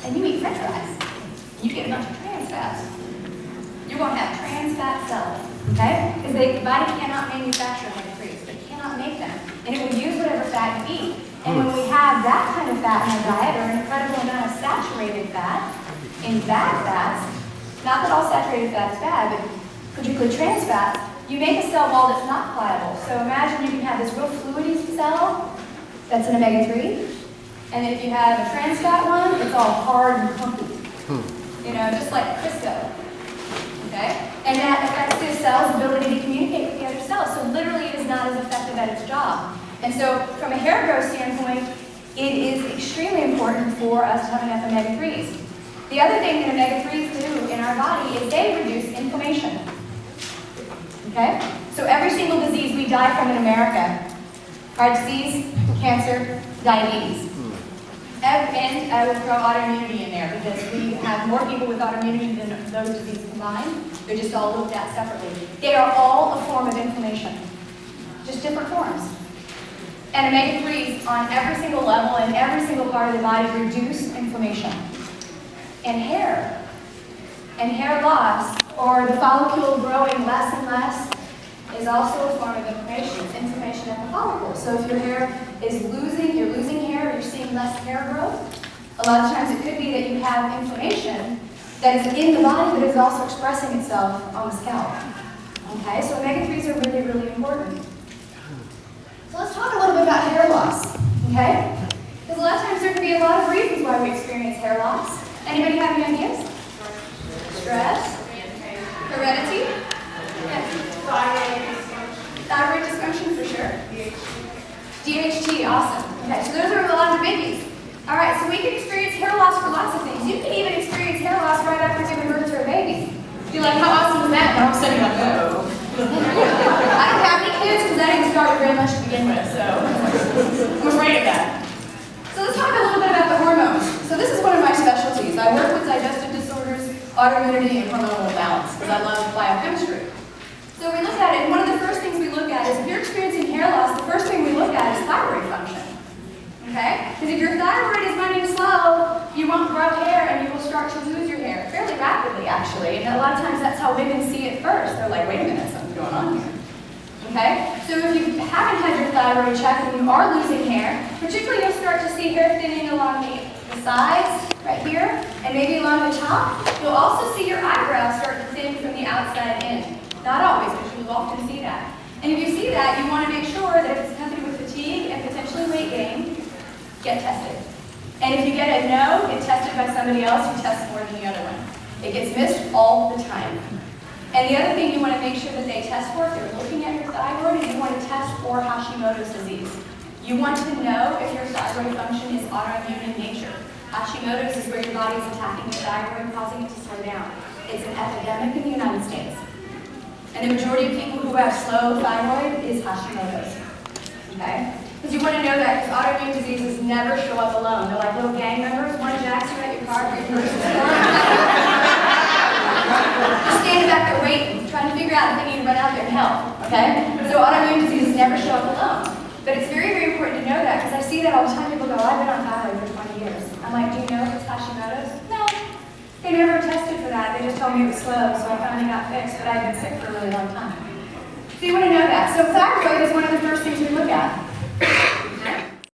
and you eat french fries, you get a bunch of trans fats. You're going to have trans fat cells, okay? Because the body cannot manufacture omega-3s. It cannot make them. And it will use whatever fat you eat. And when we have that kind of fat in our diet, or an incredible amount of saturated fat in bad fats, not that all saturated fat is bad, but particularly trans fats, you make a cell wall that's not pliable. So imagine you can have this real fluidy cell that's an omega-3, and then if you have a trans fat one, it's all hard and clumpy. You know, just like Crisco. Okay? And that affects the cell's ability to communicate with the other cells. So literally it is not as effective at its job. And so from a hair growth standpoint, it is extremely important for us to have enough omega-3s. The other thing that omega-3s do in our body is they reduce inflammation. Okay? So every single disease we die from in America, heart disease, cancer, diabetes. And I would throw autoimmunity in there because we have more people with autoimmunity than those diseases combined. They're just all looked at separately. They are all a form of inflammation, just different forms. And omega-3s on every single level and every single part of the body reduce inflammation. And hair loss, or the follicle growing less and less, is also a form of inflammation. It's inflammation at the follicle. So if your hair is you're losing hair, or you're seeing less hair growth, a lot of times it could be that you have inflammation that is in the body, but is also expressing itself on the scalp. Okay, so omega-3s are really, really important. So let's talk a little bit about hair loss, okay? Because a lot of times there can be a lot of reasons why we experience hair loss. Anybody have any ideas? Stress? Heredity? Thyroid dysfunction for sure. DHT, awesome. Okay, so those are a lot of biggies. All right, so we can experience hair loss for lots of things. You can even experience hair loss right after giving birth to a baby. You're like, how awesome is that? And all of a sudden you're like, oh. I don't have any kids because I didn't start very much to begin with, so I'm afraid of that. So let's talk a little bit about the hormones. So this is one of my specialties. I work with digestive disorders, autoimmunity, and hormonal imbalance because I love biochemistry. So we look at it, and one of the first things we look at is if you're experiencing hair loss, the first thing we look at is thyroid function. Okay? Because if your thyroid is running slow, you won't grow hair and you will start to lose your hair fairly rapidly, actually. And a lot of times that's how women see it first. They're like, wait a minute, something's going on here. Okay? So if you haven't had your thyroid checked and you are losing hair, particularly you'll start to see hair thinning along the sides, right here, and maybe along the top. You'll also see your eyebrows start to thin from the outside in. Not always, but you will often see that. And if you see that, you want to make sure that if it's accompanied with fatigue and potentially weight gain, get tested. And if you get a no, get tested by somebody else who tests more than the other one. It gets missed all the time. And the other thing you want to make sure that they test for, if they're looking at your thyroid, is you want to test for Hashimoto's disease. You want to know if your thyroid function is autoimmune in nature. Hashimoto's is where your body is attacking your thyroid and causing it to slow down. It's an epidemic in the United States. And the majority of people who have slow thyroid is Hashimoto's. Okay? Because you want to know that, because autoimmune diseases never show up alone. They're like little gang members. One jacks you at your car, your person just standing back there waiting, trying to figure out if they need to run out there and help. Okay? So autoimmune diseases never show up alone. But it's very, very important to know that, because I see that all the time. People go, I've been on thyroid for 20 years. I'm like, do you know if it's Hashimoto's? No. They never tested for that. They just told me it was slow, so I finally got fixed, but I've been sick for a really long time. So you want to know that. So thyroid is one of the first things we look at.